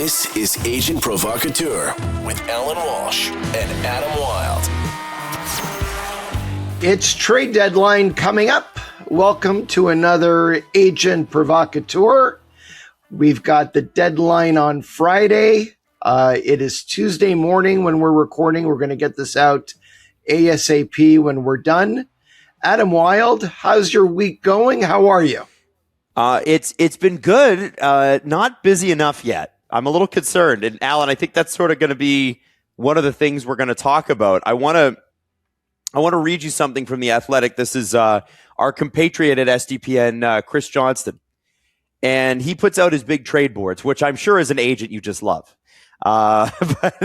This is Agent Provocateur with Allan Walsh and Adam Wylde. It's trade deadline coming up. Welcome to another Agent Provocateur. We've got the deadline on Friday. It is Tuesday morning when we're recording. We're going to get this out ASAP when we're done. Adam Wylde, how's your week going? How are you? It's been good. Not busy enough yet. I'm a little concerned. And Allan, I think that's sort of going to be one of the things we're going to talk about. I want to read you something from The Athletic. This is our compatriot at SDPN, Chris Johnston. And he puts out his big trade boards, which I'm sure as an agent you just love. But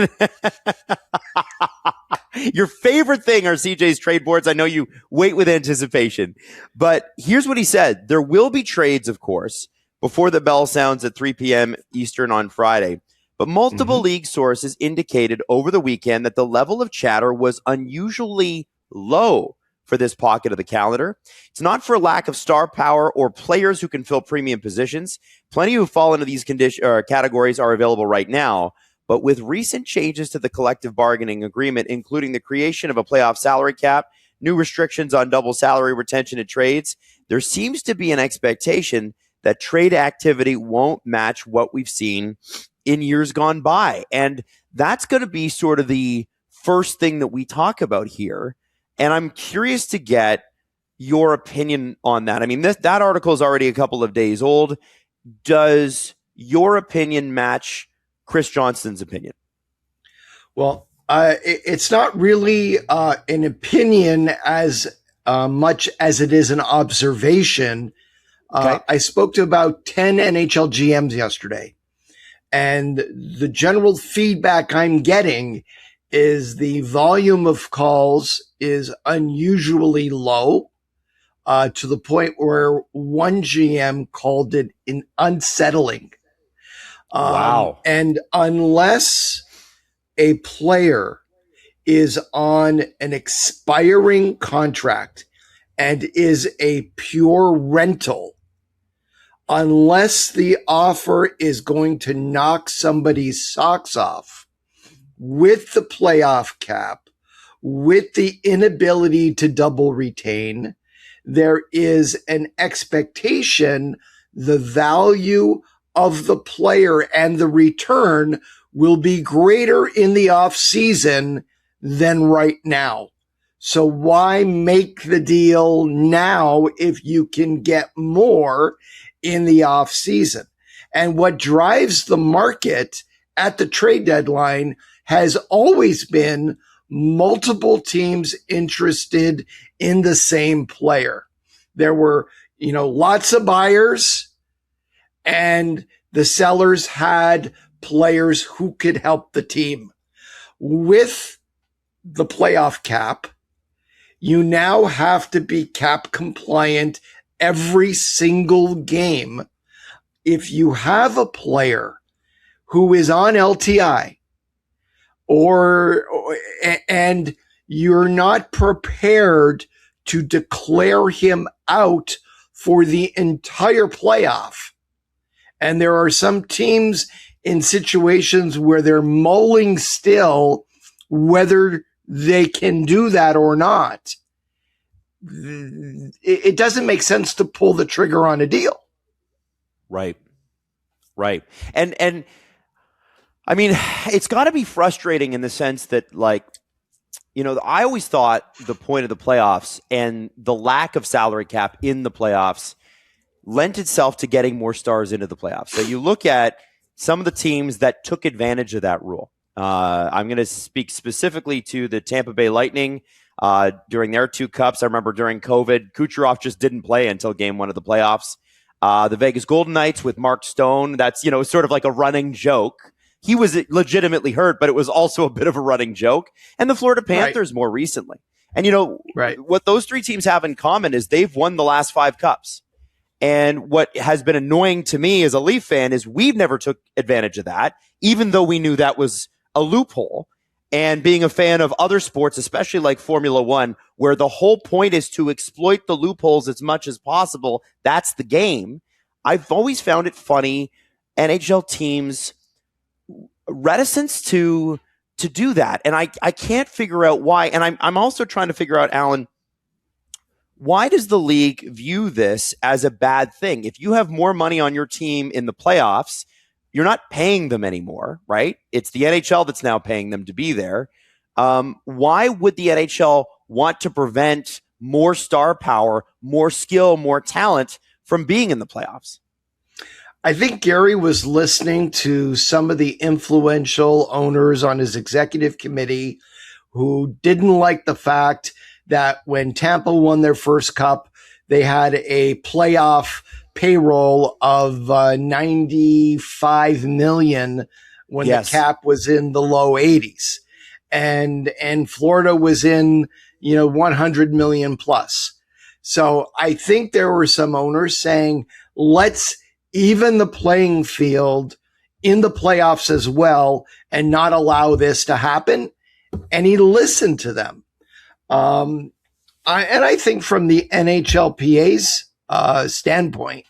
your favorite thing are CJ's trade boards. I know you wait with anticipation. But here's what he said. There will be trades, of course, before the bell sounds at 3 p.m. Eastern on Friday. But multiple league sources indicated over the weekend that the level of chatter was unusually low for this pocket of the calendar. It's not for lack of star power or players who can fill premium positions. Plenty who fall into these categories are available right now. But with recent changes to the collective bargaining agreement, including the creation of a playoff salary cap, new restrictions on double salary retention and trades, there seems to be an expectation that trade activity won't match what we've seen in years gone by. And that's going to be sort of the first thing that we talk about here. And I'm curious to get your opinion on that. I mean, that article is already a couple of days old. Does your opinion match Chris Johnston's opinion? Well, it's not really an opinion as much as it is an observation. Okay. I spoke to about 10 NHL GMs yesterday, and the general feedback I'm getting is the volume of calls is unusually low, to the point where one GM called it unsettling. Wow. And unless a player is on an expiring contract and is a pure rental, unless the offer is going to knock somebody's socks off with the playoff cap, with the inability to double retain, there is an expectation the value of the player and the return will be greater in the off season than right now. So why make the deal now if you can get more in the off season? And what drives the market at the trade deadline has always been multiple teams interested in the same player. There were, lots of buyers, and the sellers had players who could help the team. With the playoff cap, you now have to be cap compliant every single game. If you have a player who is on LTI and you're not prepared to declare him out for the entire playoff, and there are some teams in situations where they're mulling still whether they can do that or not, it doesn't make sense to pull the trigger on a deal. Right. And I mean, it's got to be frustrating in the sense that, I always thought the point of the playoffs and the lack of salary cap in the playoffs lent itself to getting more stars into the playoffs. So you look at some of the teams that took advantage of that rule. I'm going to speak specifically to the Tampa Bay Lightning during their 2 cups. I remember during COVID, Kucherov just didn't play until game 1 of the playoffs. The Vegas Golden Knights with Mark Stone, that's, sort of like a running joke. He was legitimately hurt, but it was also a bit of a running joke. And the Florida Panthers more recently. And, what those 3 teams have in common is they've won the last 5 cups. And what has been annoying to me as a Leaf fan is we've never took advantage of that, even though we knew that was a loophole. And being a fan of other sports, especially like Formula One, where the whole point is to exploit the loopholes as much as possible, that's the game. I've always found it funny NHL teams reticence to do that. And I can't figure out why. And I'm also trying to figure out, Allan, why does the league view this as a bad thing? If you have more money on your team in the playoffs, you're not paying them anymore, right? It's the NHL that's now paying them to be there. Why would the NHL want to prevent more star power, more skill, more talent from being in the playoffs? I think Gary was listening to some of the influential owners on his executive committee who didn't like the fact that when Tampa won their first cup, they had a playoff payroll of 95 million when the cap was in the low 80s. And Florida was in, 100 million plus. So I think there were some owners saying, let's even the playing field in the playoffs as well and not allow this to happen. And he listened to them. I think from the NHLPA's standpoint,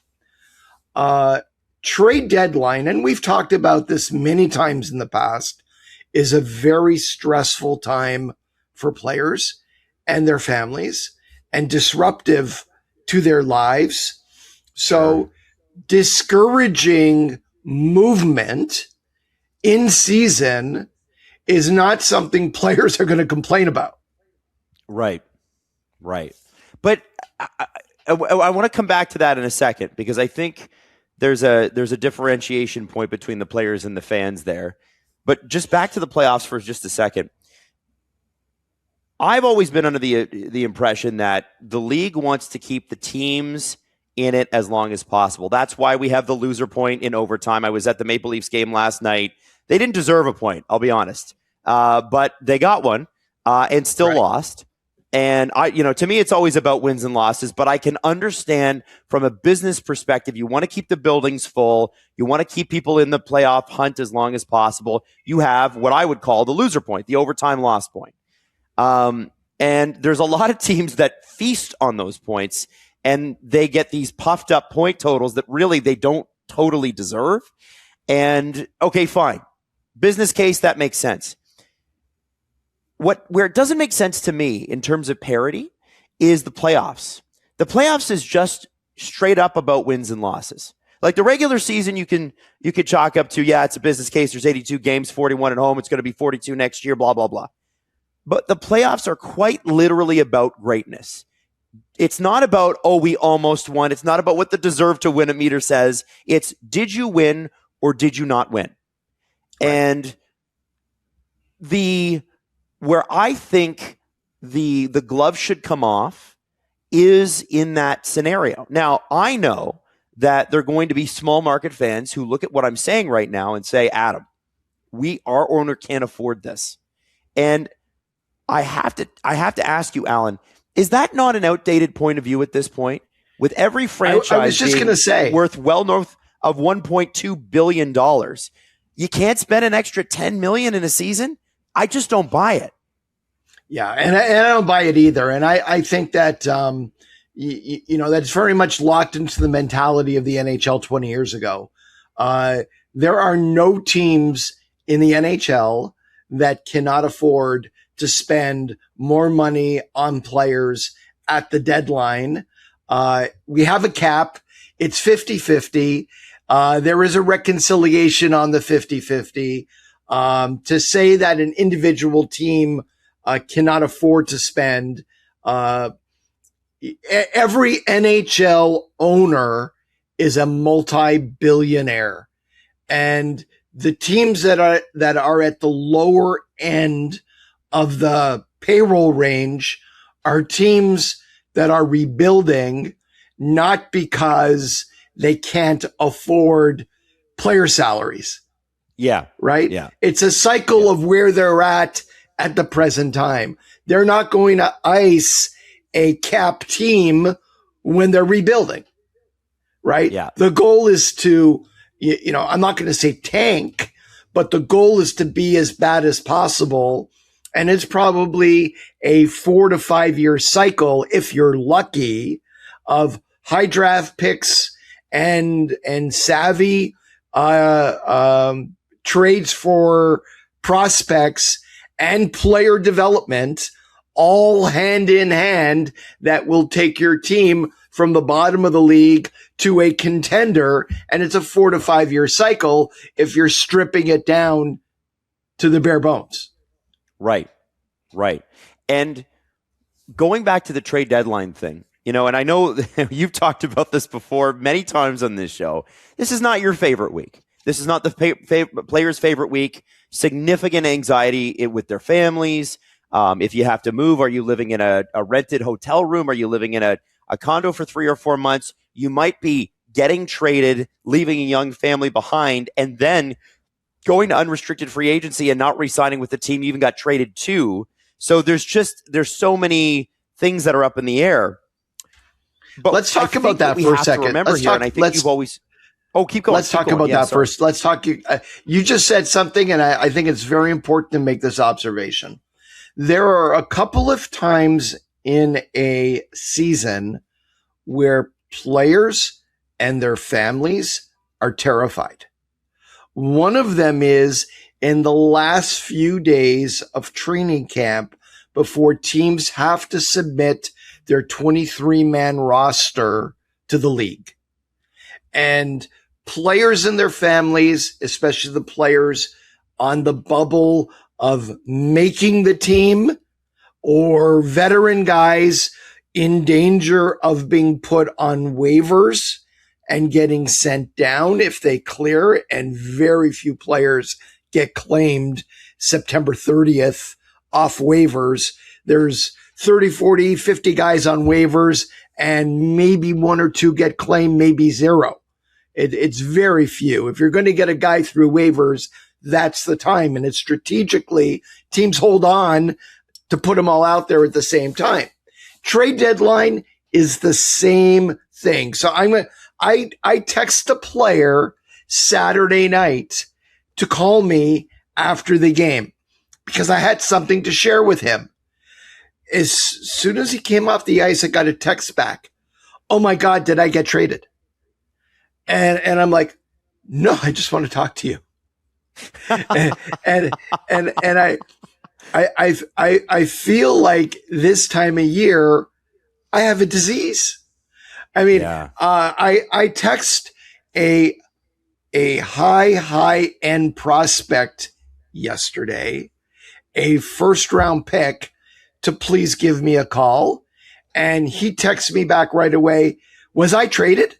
trade deadline, and we've talked about this many times in the past, is a very stressful time for players and their families and disruptive to their lives. So discouraging movement in season is not something players are going to complain about. Right. But I want to come back to that in a second, because I think there's a differentiation point between the players and the fans there. But just back to the playoffs for just a second. I've always been under the impression that the league wants to keep the teams in it as long as possible. That's why we have the loser point in overtime. I was at the Maple Leafs game last night. They didn't deserve a point, I'll be honest. But they got one and still lost. And to me, it's always about wins and losses, but I can understand from a business perspective, you want to keep the buildings full. You want to keep people in the playoff hunt as long as possible. You have what I would call the loser point, the overtime loss point. And there's a lot of teams that feast on those points, and they get these puffed up point totals that really they don't totally deserve. And okay, fine. Business case, that makes sense. Where it doesn't make sense to me in terms of parity is the playoffs. The playoffs is just straight up about wins and losses. Like the regular season, you could chalk up to, it's a business case. There's 82 games, 41 at home. It's going to be 42 next year, blah, blah, blah. But the playoffs are quite literally about greatness. It's not about, we almost won. It's not about what the deserve to win a meter says. It's, did you win or did you not win? Right. And where I think the glove should come off is in that scenario. Now, I know that there are going to be small market fans who look at what I'm saying right now and say, Adam, our owner can't afford this. And I have to ask you, Allan, is that not an outdated point of view at this point? With every franchise I was just going to say, worth well north of $1.2 billion, you can't spend an extra $10 million in a season? I just don't buy it. Yeah, and I don't buy it either. And I think that, that's very much locked into the mentality of the NHL 20 years ago. There are no teams in the NHL that cannot afford to spend more money on players at the deadline. We have a cap. It's 50-50. There is a reconciliation on the 50-50. To say that an individual team cannot afford to spend, every NHL owner is a multi-billionaire, and the teams that are at the lower end of the payroll range are teams that are rebuilding, not because they can't afford player salaries. Yeah. Right? Yeah. It's a cycle of where they're at the present time. They're not going to ice a cap team when they're rebuilding. Right? Yeah. The goal is to, I'm not going to say tank, but the goal is to be as bad as possible. And it's probably a 4 to 5 year cycle, if you're lucky, of high draft picks and savvy trades for prospects and player development all hand in hand that will take your team from the bottom of the league to a contender. And it's a 4 to 5 year cycle if you're stripping it down to the bare bones. Right. And going back to the trade deadline thing, and I know you've talked about this before many times on this show. This is not your favorite week. This is not the players' favorite week. Significant anxiety with their families. If you have to move, are you living in a rented hotel room? Are you living in a condo for 3 or 4 months? You might be getting traded, leaving a young family behind, and then going to unrestricted free agency and not re-signing with the team you even got traded to. So there's so many things that are up in the air. But let's talk about that for a second. Remember here, and I think you've always. Oh, keep going. Let's talk about that first. Let's talk. You just said something, and I think it's very important to make this observation. There are a couple of times in a season where players and their families are terrified. One of them is in the last few days of training camp before teams have to submit their 23-man roster to the league. And players and their families, especially the players on the bubble of making the team or veteran guys in danger of being put on waivers and getting sent down if they clear, and very few players get claimed September 30th off waivers. There's 30, 40, 50 guys on waivers, and maybe 1 or 2 get claimed, maybe 0. It's very few. If you're going to get a guy through waivers, that's the time. And it's strategically, teams hold on to put them all out there at the same time. Trade deadline is the same thing. So I text a player Saturday night to call me after the game because I had something to share with him. As soon as he came off the ice, I got a text back. Oh my God, did I get traded? And I'm like, no, I just want to talk to you. and I feel like this time of year, I have a disease. I mean, yeah. I text a high end prospect yesterday, a first round pick, to please give me a call. And he texts me back right away. Was I traded?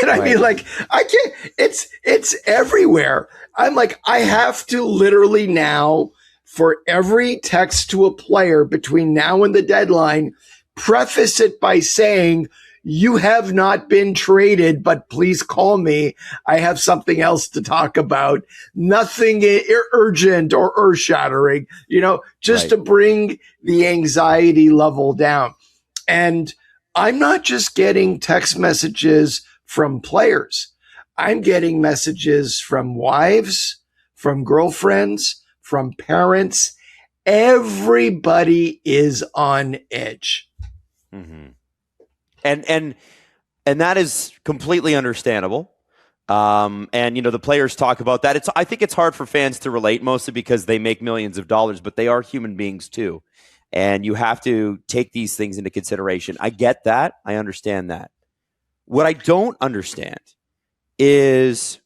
And I mean, like, I can't, it's everywhere. I'm like, I have to literally now, for every text to a player between now and the deadline, preface it by saying, you have not been traded, but please call me. I have something else to talk about. Nothing urgent or earth shattering, just to bring the anxiety level down. And I'm not just getting text messages from players. I'm getting messages from wives, from girlfriends, from parents. Everybody is on edge. Mm-hmm. And that is completely understandable. And the players talk about that. I think it's hard for fans to relate, mostly because they make millions of dollars, but they are human beings too. And you have to take these things into consideration. I get that. I understand that. What I don't understand is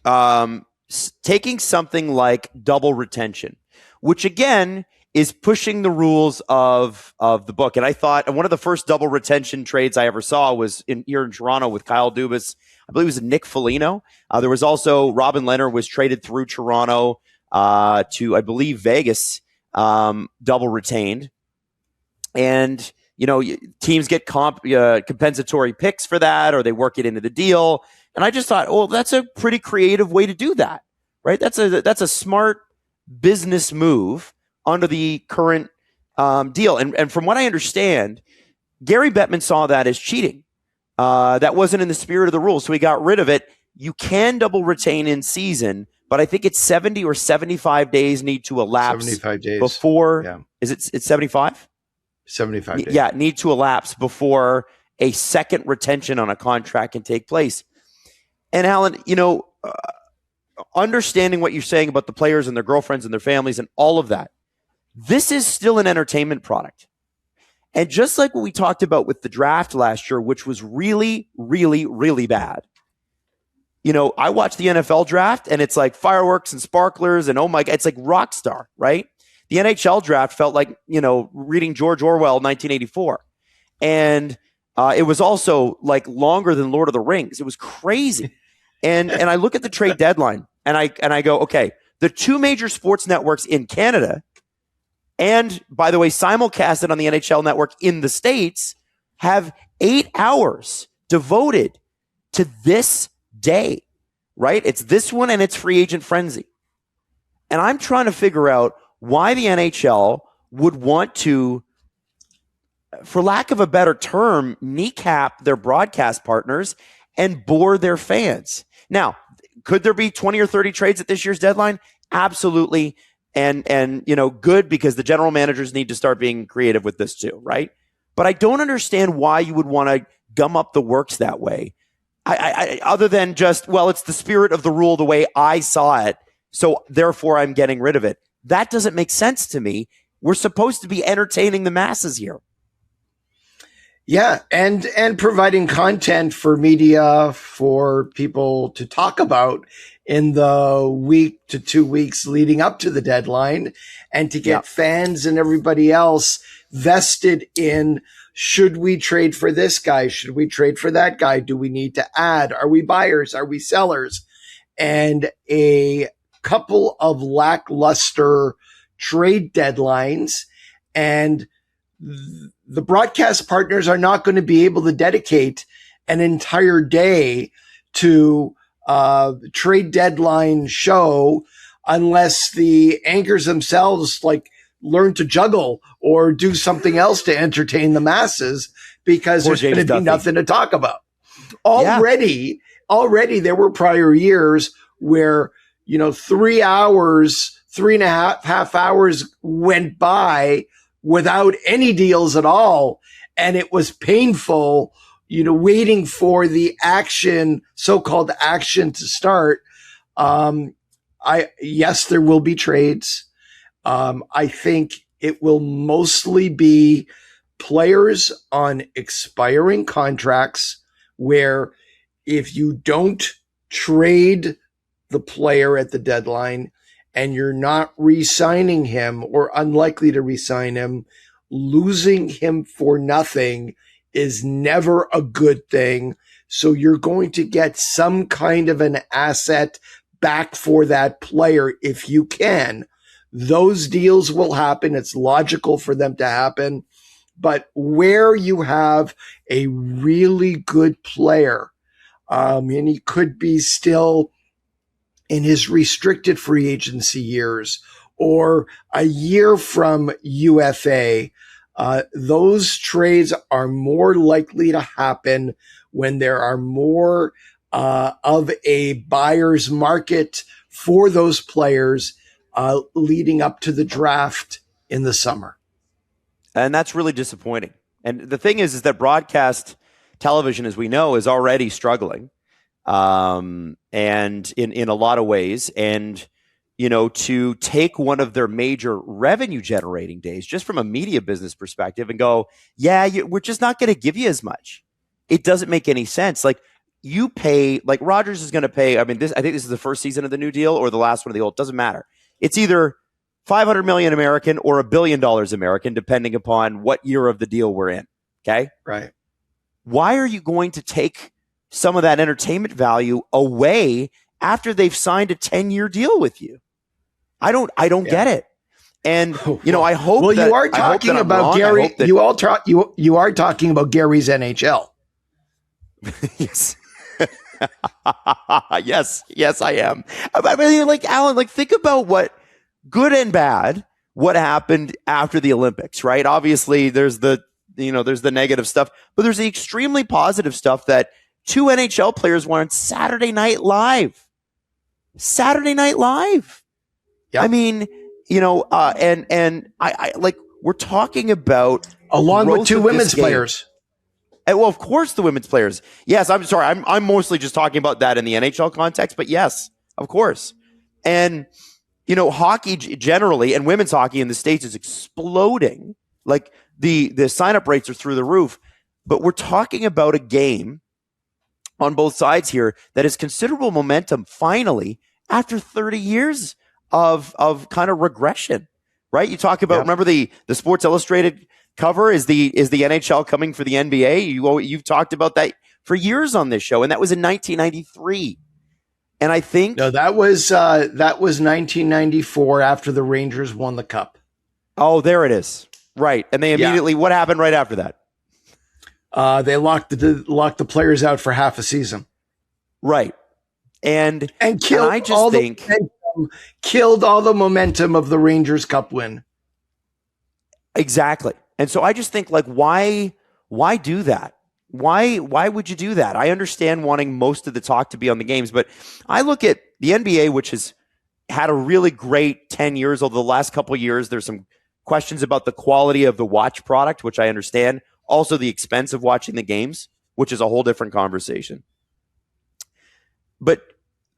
taking something like double retention, which again is pushing the rules of the book. And I thought one of the first double retention trades I ever saw was here in Toronto with Kyle Dubas. I believe it was Nick Foligno. There was also Robin Leonard was traded through Toronto to, I believe, Vegas, double retained. And teams get compensatory picks for that, or they work it into the deal. And I just thought, well, that's a pretty creative way to do that, right? That's a smart business move under the current deal. And from what I understand, Gary Bettman saw that as cheating. That wasn't in the spirit of the rules, so he got rid of it. You can double retain in season, but I think it's 70 or 75 days need to elapse 75 days before. Yeah. It's 75? 75 days. Yeah, need to elapse before a second retention on a contract can take place. And Allan, understanding what you're saying about the players and their girlfriends and their families and all of that, this is still an entertainment product. And just like what we talked about with the draft last year, which was really, really, really bad. I watched the NFL draft and it's like fireworks and sparklers and oh my God, it's like rock star, right? The NHL draft felt like, reading George Orwell, 1984. And it was also like longer than Lord of the Rings. It was crazy. And I look at the trade deadline and I go, okay, the two major sports networks in Canada, and by the way, simulcasted on the NHL network in the States, have 8 hours devoted to this day, right? It's this one and it's free agent frenzy. And I'm trying to figure out why the NHL would want to, for lack of a better term, kneecap their broadcast partners and bore their fans. Now, could there be 20 or 30 trades at this year's deadline? Absolutely. And good, because the general managers need to start being creative with this too, right? But I don't understand why you would want to gum up the works that way. I other than just, well, it's the spirit of the rule the way I saw it, so therefore I'm getting rid of it. That doesn't make sense to me. We're supposed to be entertaining the masses here. Yeah, and providing content for media for people to talk about in the week to 2 weeks leading up to the deadline, and to get fans and everybody else vested in, should we trade for this guy? Should we trade for that guy? Do we need to add? Are we buyers? Are we sellers? And a couple of lackluster trade deadlines, and the broadcast partners are not going to be able to dedicate an entire day to trade deadline show unless the anchors themselves learn to juggle or do something else to entertain the masses, because there's going to be nothing to talk about. Already there were prior years where 3 hours, 3.5 hours went by without any deals at all. And it was painful, waiting for the action, so-called action, to start. Yes, there will be trades. I think it will mostly be players on expiring contracts, where if you don't trade the player at the deadline and you're not re-signing him or unlikely to re-sign him, losing him for nothing is never a good thing. So you're going to get some kind of an asset back for that player if you can. Those deals will happen. It's logical for them to happen. But where you have a really good player, and he could be still in his restricted free agency years or a year from UFA, those trades are more likely to happen when there are more of a buyer's market for those players leading up to the draft in the summer. And that's really disappointing. And the thing is that broadcast television, as we know, is already struggling. And in a lot of ways, and to take one of their major revenue generating days, just from a media business perspective, and go, we're just not going to give you as much. It doesn't make any sense. Like, you pay, like Rogers is going to pay. I think this is the first season of the new deal or the last one of the old. It doesn't matter. It's either 500 million American or $1 billion American, depending upon what year of the deal we're in. Okay. Right. Why are you going to take some of that entertainment value away after they've signed a 10-year deal with you? I don't get it. And I hope. Well, you are talking about Gary. You are talking about Gary's NHL. Yes. yes, I am. I mean, Allan, think about what good and bad, what happened after the Olympics, right? Obviously, there's the negative stuff, but there's the extremely positive stuff that 2 NHL players were on Saturday Night Live. Yep. I mean, and I we're talking about, along with 2 women's players. And, well, of course, the women's players. Yes, I'm sorry. I'm mostly just talking about that in the NHL context, but yes, Of course. And, hockey generally and women's hockey in the States is exploding. Like the sign-up rates are through the roof. But we're talking about a game on both sides here that has considerable momentum finally after 30 years of kind of regression, right? You talk about, remember the Sports Illustrated cover is the NHL coming for the NBA. You've talked about that for years on this show, and that was in 1993. And I think that was 1994 after the Rangers won the cup. Oh, there it is. Right. And they immediately, what happened right after that? They locked the players out for half a season. Right. And killed killed all the momentum of the Rangers Cup win. Exactly. And so I just think, like, why do that? Why would you do that? I understand wanting most of the talk to be on the games, but I look at the NBA, which has had a really great 10 years. Over the last couple of years, there's some questions about the quality of the watch product, which I understand. Also, the expense of watching the games, which is a whole different conversation. But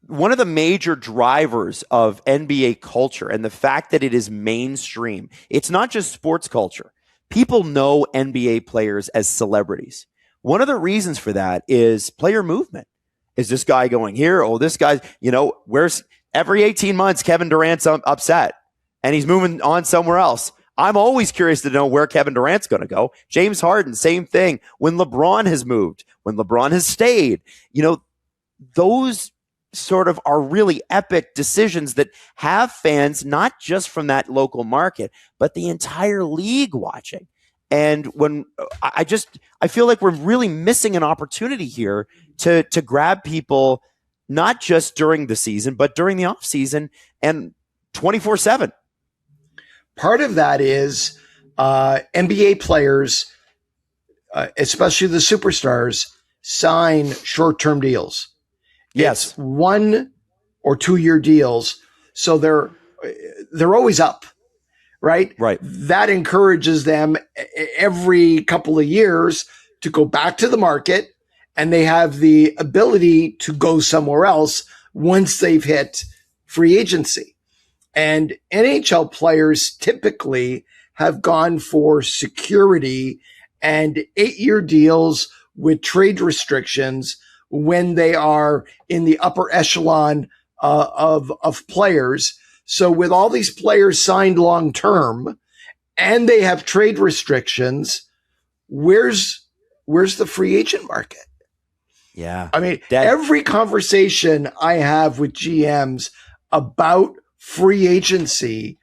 one of the major drivers of NBA culture and the fact that it is mainstream, it's not just sports culture. People know NBA players as celebrities. One of the reasons for that is player movement. Is this guy going here? Oh, this guy, where's every 18 months, Kevin Durant's upset and he's moving on somewhere else. I'm always curious to know where Kevin Durant's going to go. James Harden, same thing. When LeBron has moved, when LeBron has stayed, those sort of are really epic decisions that have fans, not just from that local market, but the entire league watching. And when I feel like we're really missing an opportunity here to grab people, not just during the season, but during the off season and 24/7. Part of that is NBA players, especially the superstars, sign short-term deals. Yes, it's 1 or 2 year deals, so they're always up, right? Right. That encourages them every couple of years to go back to the market, and they have the ability to go somewhere else once they've hit free agency. And NHL players typically have gone for security and 8-year deals with trade restrictions when they are in the upper echelon of players. So with all these players signed long term and they have trade restrictions, where's the free agent market? Yeah. I mean, every conversation I have with GMs about free agency,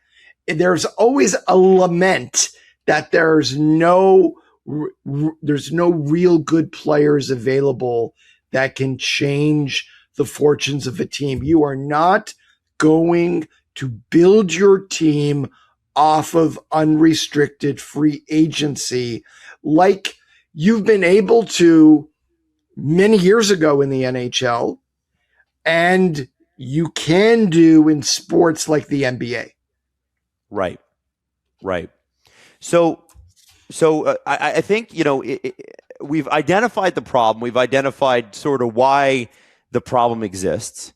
there's always a lament that there's no real good players available that can change the fortunes of a team. You are not going to build your team off of unrestricted free agency like you've been able to many years ago in the NHL, and you can do in sports like the NBA. Right. So I think, we've identified the problem. We've identified sort of why the problem exists.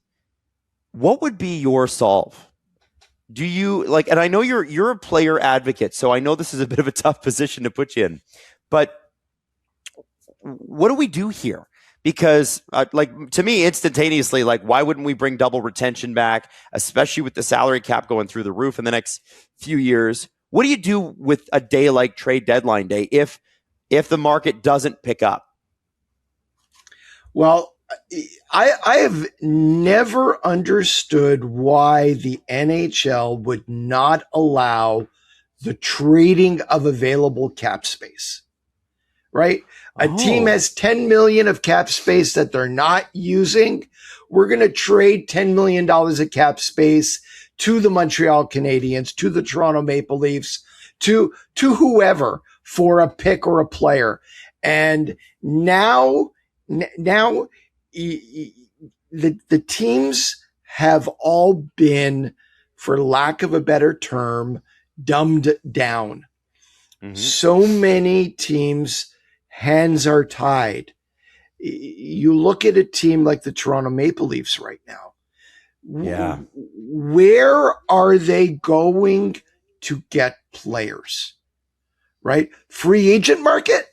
What would be your solve? Do you and I know you're a player advocate, so I know this is a bit of a tough position to put you in, but what do we do here? Because to me, instantaneously, why wouldn't we bring double retention back, especially with the salary cap going through the roof in the next few years? What do you do with a day like trade deadline day if the market doesn't pick up? Well, I have never understood why the NHL would not allow the trading of available cap space, right? A team has 10 million of cap space that they're not using. We're going to trade $10 million of cap space to the Montreal Canadiens, to the Toronto Maple Leafs, to whoever for a pick or a player. And now the teams have all been, for lack of a better term, dumbed down. Mm-hmm. So many teams' hands are tied. You look at a team like the Toronto Maple Leafs right now. Yeah. Where are they going to get players? Right? Free agent market?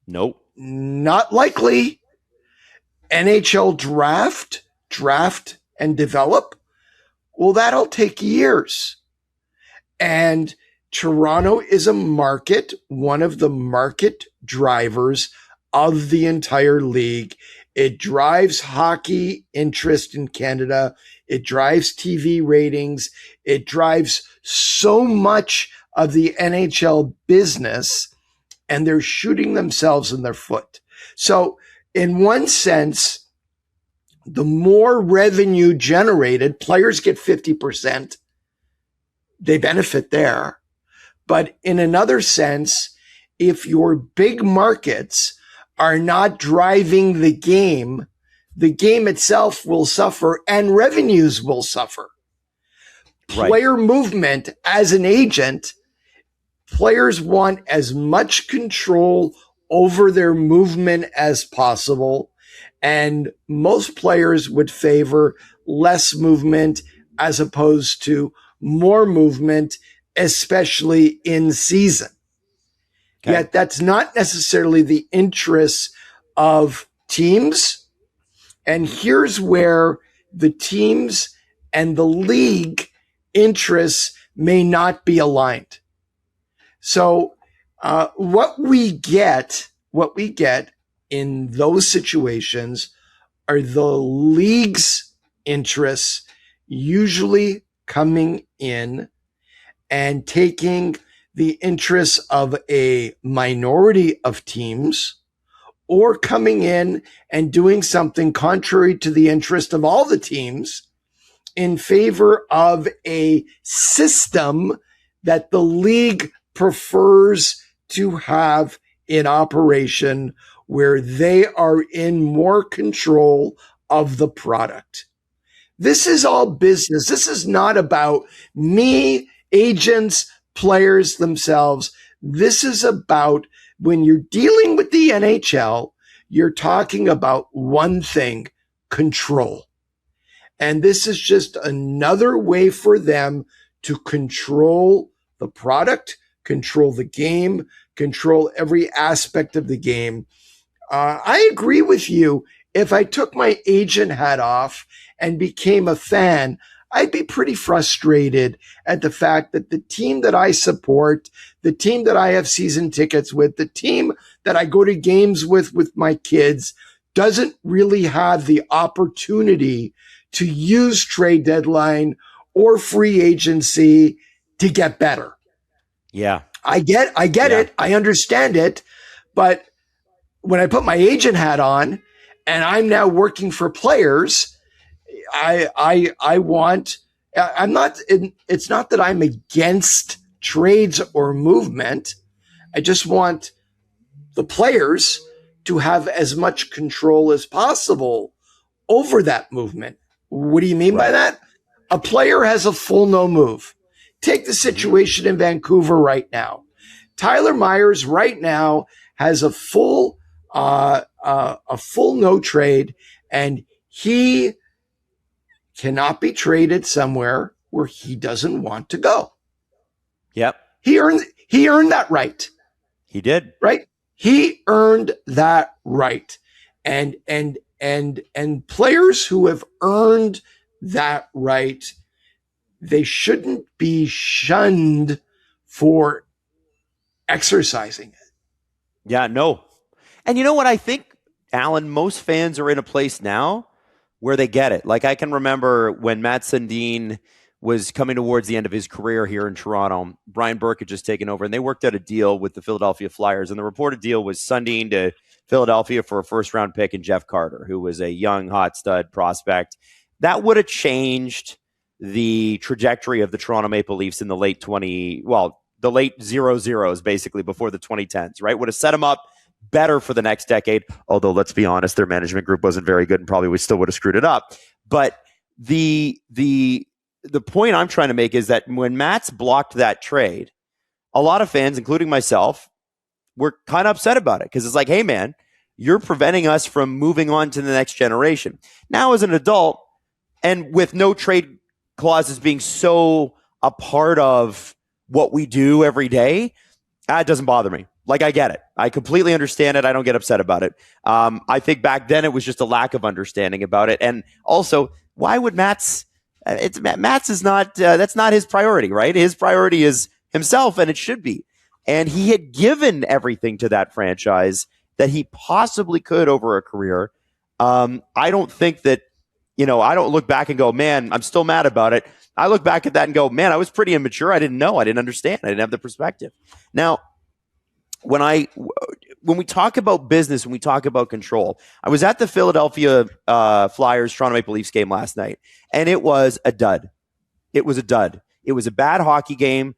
Nope. Not likely. NHL draft and develop? Well, that'll take years. And Toronto is a market, one of the market drivers of the entire league. It drives hockey interest in Canada. It drives TV ratings. It drives so much of the NHL business, and they're shooting themselves in their foot. So in one sense, the more revenue generated, players get 50%. They benefit there. But in another sense, if your big markets are not driving the game itself will suffer and revenues will suffer. Right. Player movement as an agent, players want as much control over their movement as possible. And most players would favor less movement as opposed to more movement, especially in season. Okay. Yet that's not necessarily the interests of teams. And here's where the teams and the league interests may not be aligned. So what we get in those situations are the league's interests usually coming in and taking the interests of a minority of teams, or coming in and doing something contrary to the interest of all the teams in favor of a system that the league prefers to have in operation, where they are in more control of the product. This is all business. This is not about me, agents, players themselves. This is about, when you're dealing with the NHL, you're talking about one thing: control. And this is just another way for them to control the product, control the game, control every aspect of the game. I agree with you. If I took my agent hat off and became a fan, I'd be pretty frustrated at the fact that the team that I support, the team that I have season tickets with, the team that I go to games with my kids, doesn't really have the opportunity to use trade deadline or free agency to get better. Yeah. I get it. I understand it. But when I put my agent hat on and I'm now working for players, it's not that I'm against trades or movement. I just want the players to have as much control as possible over that movement. What do you mean by that? A player has a full no move. Take the situation in Vancouver right now. Tyler Myers right now has a full no trade, and he cannot be traded somewhere where he doesn't want to go. Yep. He earned that right. He did. Right? He earned that right. And players who have earned that right, they shouldn't be shunned for exercising it. Yeah, no. And you know what I think, Allan, most fans are in a place now where they get it. Like, I can remember when Matt Sundin was coming towards the end of his career here in Toronto, Brian Burke had just taken over, and they worked out a deal with the Philadelphia Flyers. And the reported deal was Sundin to Philadelphia for a first-round pick and Jeff Carter, who was a young, hot stud prospect. That would have changed the trajectory of the Toronto Maple Leafs in the late 00s, basically, before the 2010s, right? Would have set them up better for the next decade. Although, let's be honest, their management group wasn't very good and probably still would have screwed it up. But the point I'm trying to make is that when Matt's blocked that trade, a lot of fans, including myself, were kind of upset about it, because it's like, hey, man, you're preventing us from moving on to the next generation. Now, as an adult, And with no trade clauses being so a part of what we do every day, that doesn't bother me. Like, I get it. I completely understand it. I don't get upset about it. I think back then it was just a lack of understanding about it. And also, why would Matt's is not, that's not his priority, right? His priority is himself, and it should be. And he had given everything to that franchise that he possibly could over a career. I don't think that, I don't look back and go, man, I'm still mad about it. I look back at that and go, man, I was pretty immature. I didn't know. I didn't understand. I didn't have the perspective. Now, when we talk about business, when we talk about control, I was at the Philadelphia Flyers Toronto Maple Leafs game last night, and it was a dud. It was a dud. It was a bad hockey game,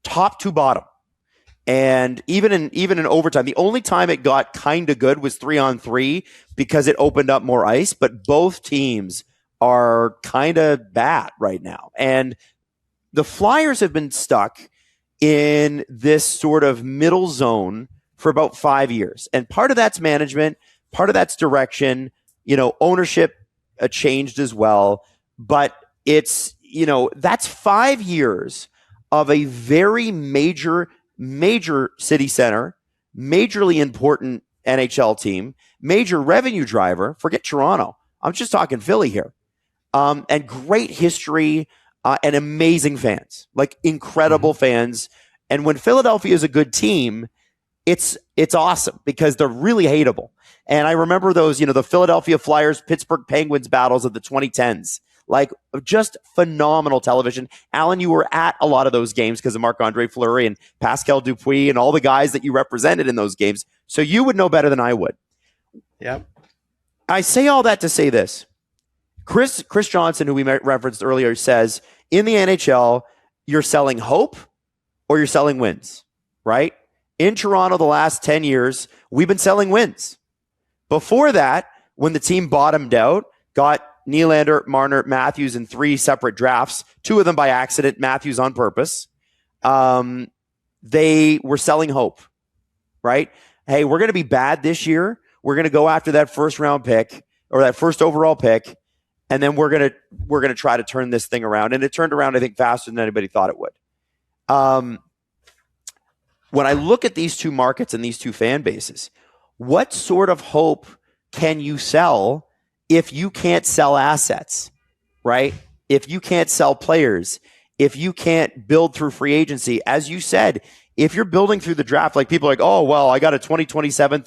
top to bottom. And even in overtime, the only time it got kind of good was 3-on-3 because it opened up more ice. But both teams are kind of bad right now. And the Flyers have been stuck in this sort of middle zone for about 5 years. And part of that's management, part of that's direction, ownership changed as well. But it's, that's 5 years of a very major city center, majorly important NHL team, major revenue driver. Forget Toronto. I'm just talking Philly here. And great history and amazing fans, like incredible fans. And when Philadelphia is a good team, it's awesome because they're really hateable. And I remember those, the Philadelphia Flyers, Pittsburgh Penguins battles of the 2010s. Like, just phenomenal television. Allan, you were at a lot of those games because of Marc-Andre Fleury and Pascal Dupuis and all the guys that you represented in those games. So you would know better than I would. Yep. I say all that to say this. Chris Johnson, who we referenced earlier, says in the NHL, you're selling hope or you're selling wins, right? In Toronto, the last 10 years, we've been selling wins. Before that, when the team bottomed out, got Nylander, Marner, Matthews in 3 separate drafts, 2 of them by accident, Matthews on purpose. They were selling hope, right? Hey, we're going to be bad this year. We're going to go after that first round pick or that first overall pick, and then we're going to try to turn this thing around. And it turned around, I think, faster than anybody thought it would. When I look at these two markets and these two fan bases, what sort of hope can you sell if you can't sell assets, right? If you can't sell players, if you can't build through free agency, as you said, if you're building through the draft, like people are like, oh, well, I got a 2027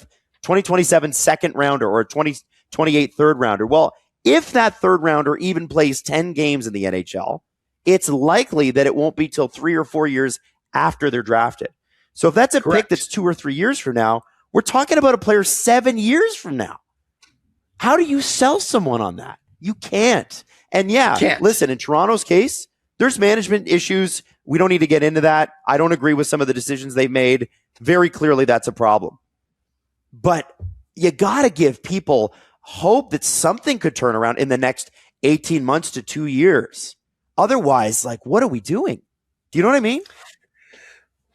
second rounder or a 2028 third rounder. Well, if that third rounder even plays 10 games in the NHL, it's likely that it won't be till 3 or 4 years after they're drafted. So if that's a pick that's 2 or 3 years from now, we're talking about a player 7 years from now. How do you sell someone on that? You can't. And listen, in Toronto's case, there's management issues. We don't need to get into that. I don't agree with some of the decisions they've made. Very clearly, that's a problem. But you got to give people hope that something could turn around in the next 18 months to 2 years. Otherwise, like, what are we doing? Do you know what I mean?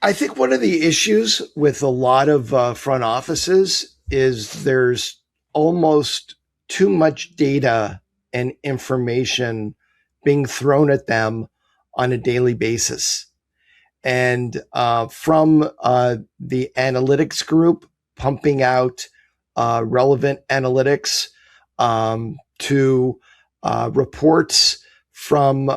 I think one of the issues with a lot of front offices is there's almost too much data and information being thrown at them on a daily basis. And from the analytics group pumping out relevant analytics to reports from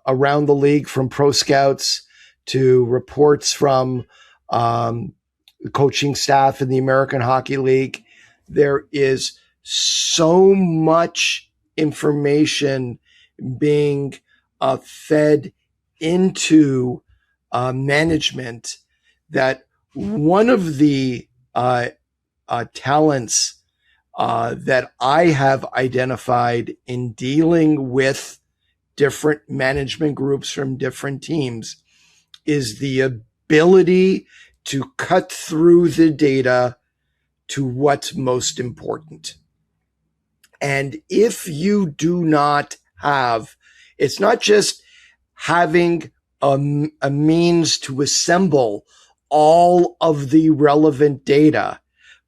around the league, from pro scouts to reports from the coaching staff in the American Hockey League. There is so much information being fed into management that one of the talents that I have identified in dealing with different management groups from different teams is the ability to cut through the data to what's most important. And if you do not have, it's not just having a means to assemble all of the relevant data,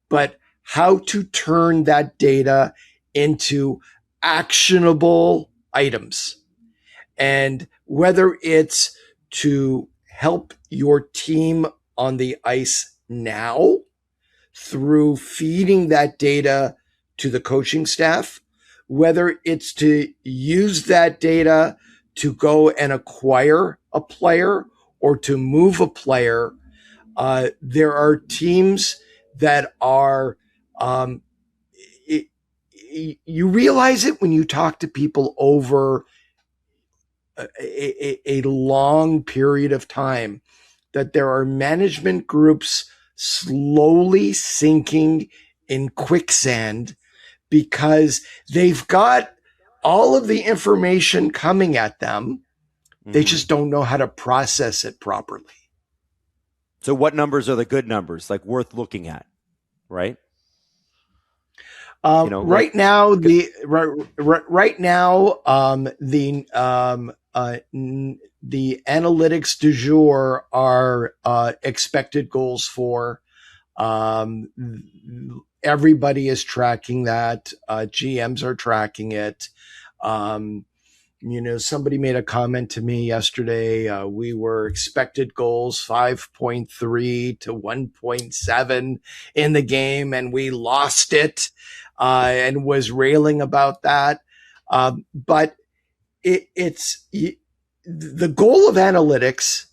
but how to turn that data into actionable items. And whether it's to help your team on the ice now through feeding that data to the coaching staff, whether it's to use that data to go and acquire a player or to move a player, there are teams that are, you realize it when you talk to people over a long period of time, that there are management groups slowly sinking in quicksand because they've got all of the information coming at them. They just don't know how to process it properly. So what numbers are the good numbers, like worth looking at, right? Right now, the analytics du jour are expected goals for. Everybody is tracking that. GMs are tracking it. Somebody made a comment to me yesterday. We were expected goals 5.3 to 1.7 in the game, and we lost it, and was railing about that. But it's the goal of analytics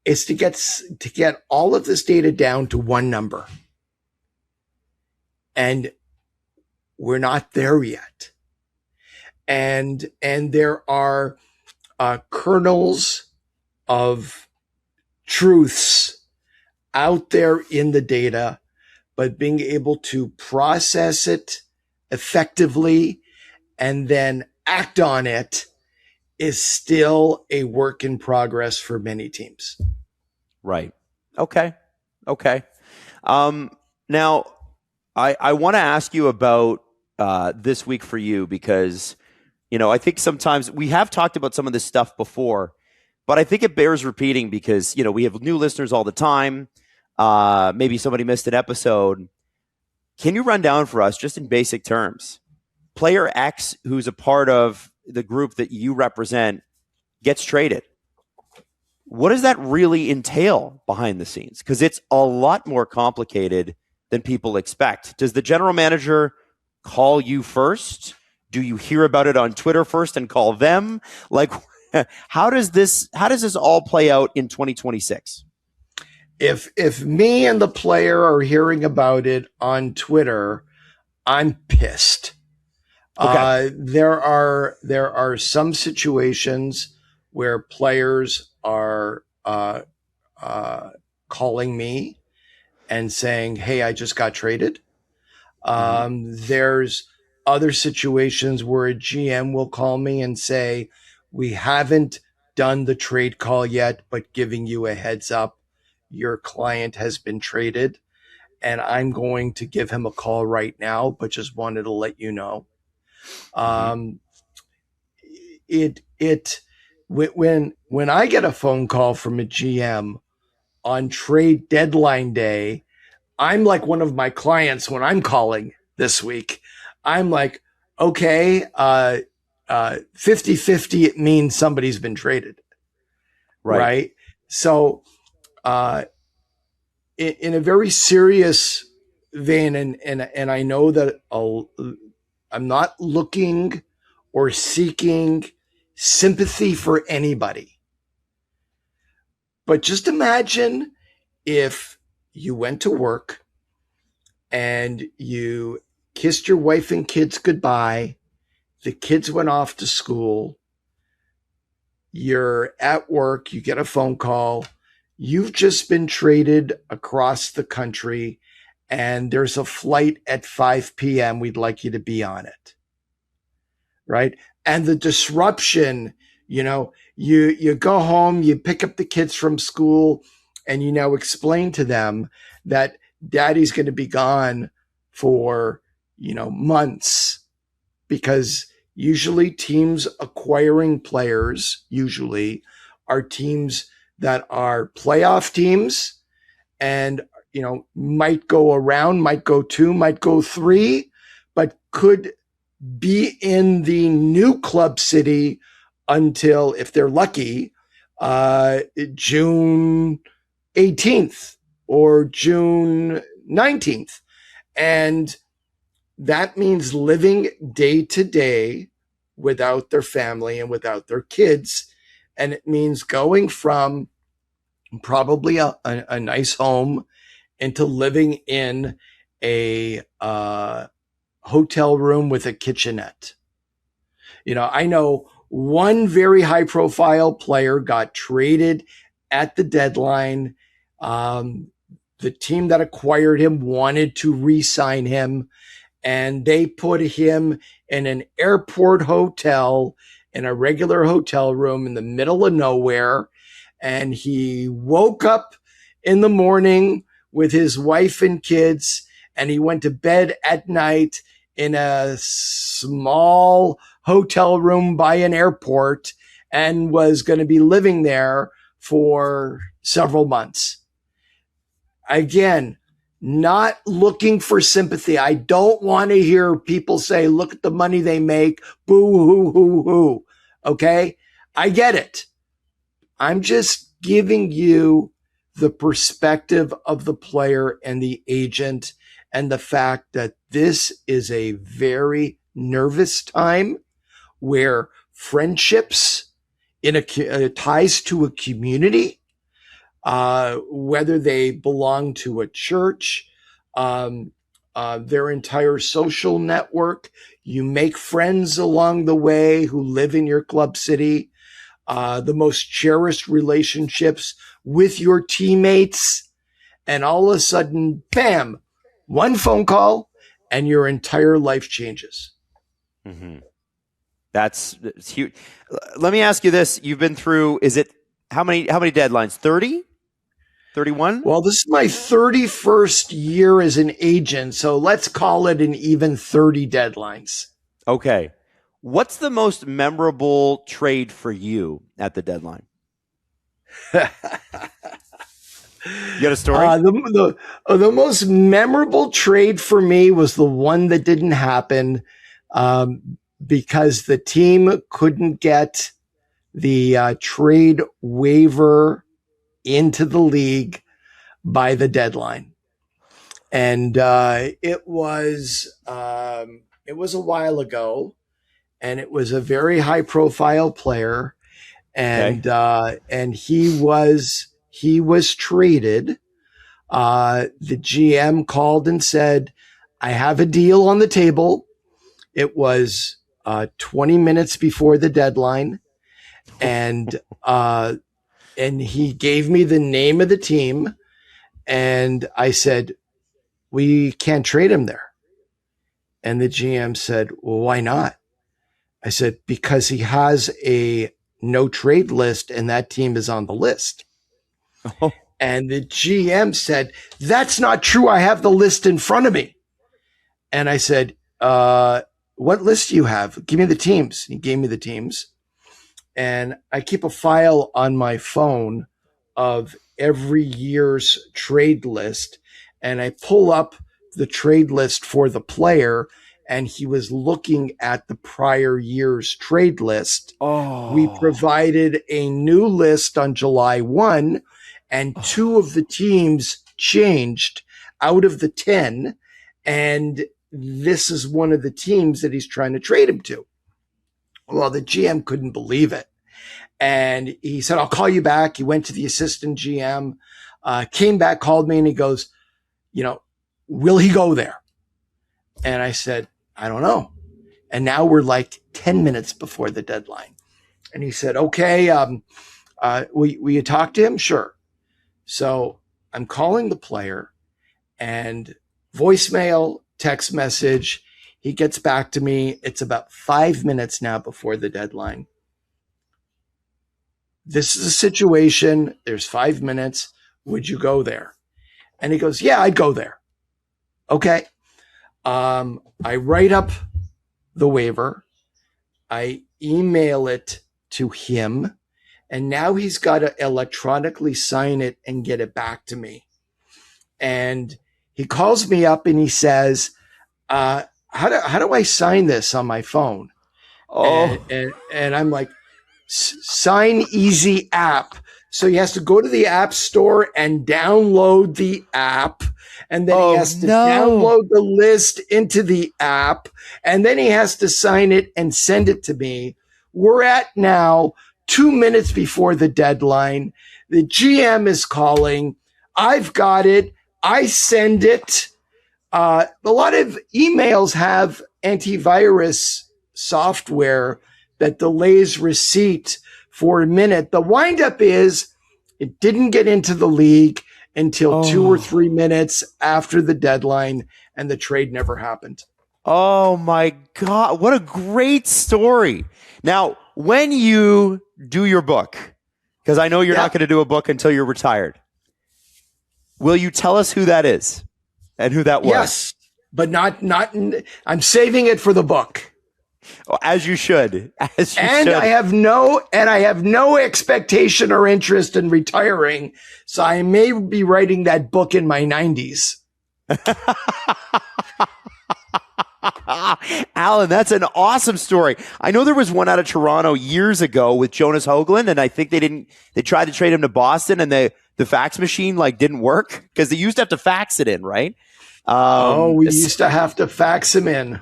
is to get all of this data down to one number. And we're not there yet. And there are kernels of truths out there in the data, but being able to process it effectively and then act on it is still a work in progress for many teams. Right. Okay. Now, I want to ask you about this week for you because, I think sometimes we have talked about some of this stuff before, but I think it bears repeating because, we have new listeners all the time. Maybe somebody missed an episode. Can you run down for us, just in basic terms, player X, who's a part of the group that you represent, gets traded? What does that really entail behind the scenes? Because it's a lot more complicated than people expect. Does the general manager call you first? Do you hear about it on Twitter first and call them? Like, how does this all play out in 2026? If me and the player are hearing about it on Twitter, I'm pissed. Okay. There are some situations where players are calling me and saying, "Hey, I just got traded." There's other situations where a GM will call me and say, "We haven't done the trade call yet, but giving you a heads up, your client has been traded, and I'm going to give him a call right now, but just wanted to let you know." When I get a phone call from a GM on trade deadline day, I'm like one of my clients when I'm calling this week. I'm like, okay, 50-50, it means somebody's been traded. Right? So, in a very serious vein, and I know that I'm not looking or seeking sympathy for anybody. But just imagine if you went to work and you kissed your wife and kids goodbye, the kids went off to school, you're at work, you get a phone call, you've just been traded across the country, and there's a flight at 5 p.m. We'd like you to be on it. Right? And the disruption, you go home, you pick up the kids from school, and you now explain to them that daddy's going to be gone for, months, because usually teams acquiring players are teams that are playoff teams and, might go around, might go 2, might go 3, but could be in the new club city until, if they're lucky, June 18th or June 19th. And that means living day to day without their family and without their kids. And it means going from probably a nice home into living in a hotel room with a kitchenette. I know one very high profile player got traded at the deadline. The team that acquired him wanted to re-sign him, and they put him in an airport hotel in a regular hotel room in the middle of nowhere. And he woke up in the morning with his wife and kids, and he went to bed at night in a small hotel room by an airport and was going to be living there for several months. Again, not looking for sympathy. I don't want to hear people say, look at the money they make. Boo, hoo, hoo, hoo. Okay. I get it. I'm just giving you the perspective of the player and the agent, and the fact that this is a very nervous time where friendships ties to a community, whether they belong to a church, their entire social network. You make friends along the way who live in your club city, the most cherished relationships with your teammates. And all of a sudden, bam, one phone call and your entire life changes. Mm-hmm. That's huge. Let me ask you this. You've been through, how many deadlines? 30? 31? Well, this is my 31st year as an agent, so let's call it an even 30 deadlines. Okay. What's the most memorable trade for you at the deadline? You got a story? The most memorable trade for me was the one that didn't happen, because the team couldn't get the trade waiver into the league by the deadline. And it was a while ago, and it was a very high profile player, and and he was traded. The GM called and said, I have a deal on the table. It was 20 minutes before the deadline, and he gave me the name of the team, and I said, we can't trade him there. And the GM said, well, why not? I said, because he has a no trade list, and that team is on the list. Oh. And the GM said, that's not true. I have the list in front of me. And I said, what list do you have? Give me the teams. He gave me the teams. And I keep a file on my phone of every year's trade list. And I pull up the trade list for the player, and he was looking at the prior year's trade list. Oh. We provided a new list on July 1, and two of the teams changed out of the 10. And this is one of the teams that he's trying to trade him to. Well, the GM couldn't believe it. And he said, I'll call you back. He went to the assistant GM, came back, called me, and he goes, will he go there? And I said, I don't know. And now we're like 10 minutes before the deadline. And he said, okay, will you talk to him? Sure. So I'm calling the player, and voicemail, text message. He gets back to me. It's about 5 minutes now before the deadline. This is a situation. There's 5 minutes. Would you go there? And he goes, yeah, I'd go there. Okay. I write up the waiver. I email it to him. And now he's got to electronically sign it and get it back to me. And he calls me up and he says, how do I sign this on my phone? Oh, And I'm like, sign easy app. So he has to go to the app store and download the app. And then he has to download the list into the app. And then he has to sign it and send it to me. We're at now 2 minutes before the deadline. The GM is calling. I've got it. I send it. A lot of emails have antivirus software that delays receipt for a minute. The windup is it didn't get into the league until 2 or 3 minutes after the deadline, and the trade never happened. Oh my God. What a great story. Now, when you do your book, because I know you're not going to do a book until you're retired, will you tell us who that is and who that was? Yes, but not. I'm saving it for the book. Oh, as you should. As you should. I have no expectation or interest in retiring, so I may be writing that book in my 90s. Allan, that's an awesome story. I know there was one out of Toronto years ago with Jonas Hoagland, and I think they tried to trade him to Boston, and the fax machine didn't work because they used to have to fax it in, right? We used to have to fax him in.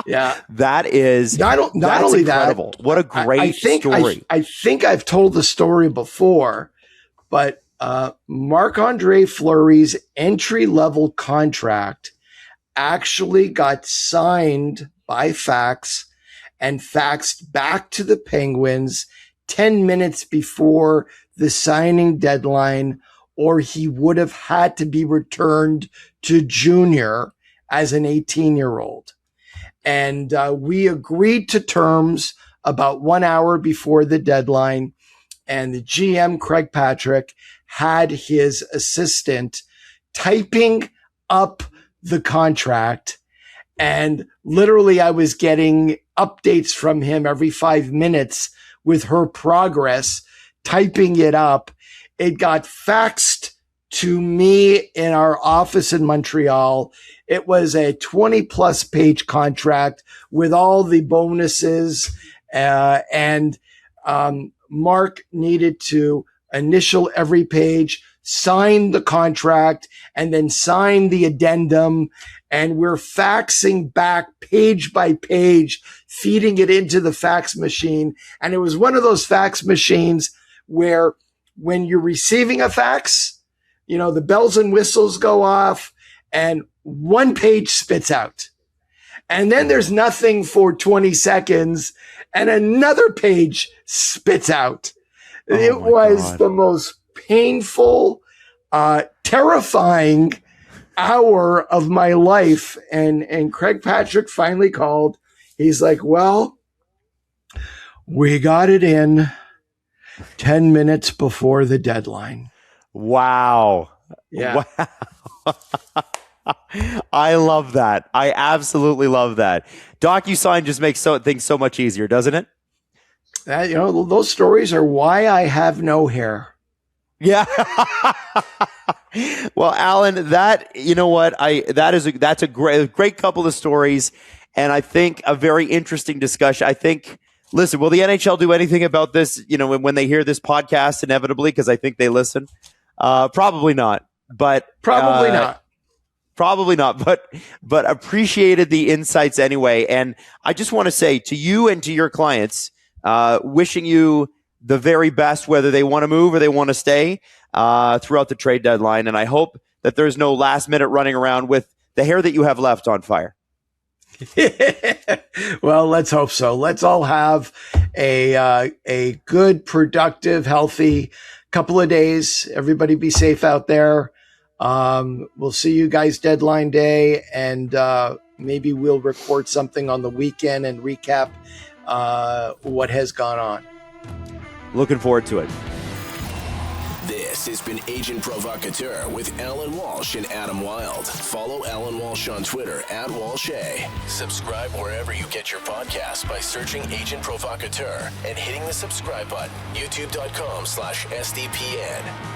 Yeah, that is not only incredible. That. What a great story! I think I've told the story before, but Marc-Andre Fleury's entry-level contract actually got signed by fax and faxed back to the Penguins 10 minutes before the signing deadline, or he would have had to be returned to junior as an 18-year-old. And we agreed to terms about 1 hour before the deadline. And the GM, Craig Patrick, had his assistant typing up the contract. And literally, I was getting updates from him every 5 minutes with her progress, typing it up. It got faxed to me in our office in Montreal. It was a 20-plus page contract with all the bonuses, and Mark needed to initial every page, sign the contract, and then sign the addendum. And we're faxing back page by page, feeding it into the fax machine. And it was one of those fax machines where when you're receiving a fax, the bells and whistles go off and one page spits out. And then there's nothing for 20 seconds and another page spits out. It was the most painful, terrifying hour of my life. And Craig Patrick finally called. He's like, well, we got it in 10 minutes before the deadline. Wow. Yeah. Wow. I love that. I absolutely love that. DocuSign just makes things so much easier, doesn't it? Those stories are why I have no hair. Yeah. Well, Allan, that's a great couple of stories, and I think a very interesting discussion. I think, listen, will the NHL do anything about this? When they hear this podcast, inevitably, because I think they listen. Probably not. But probably not. Probably not, but appreciated the insights anyway. And I just want to say to you and to your clients, wishing you the very best, whether they want to move or they want to stay throughout the trade deadline. And I hope that there's no last minute running around with the hair that you have left on fire. Well, let's hope so. Let's all have a good, productive, healthy couple of days. Everybody be safe out there. We'll see you guys deadline day, and maybe we'll record something on the weekend and recap what has gone on. Looking forward to it. This has been Agent Provocateur with Allan Walsh and Adam Wylde. Follow Allan Walsh on Twitter @WalshA. Subscribe wherever you get your podcasts by searching Agent Provocateur and hitting the subscribe button. YouTube.com/SDPN.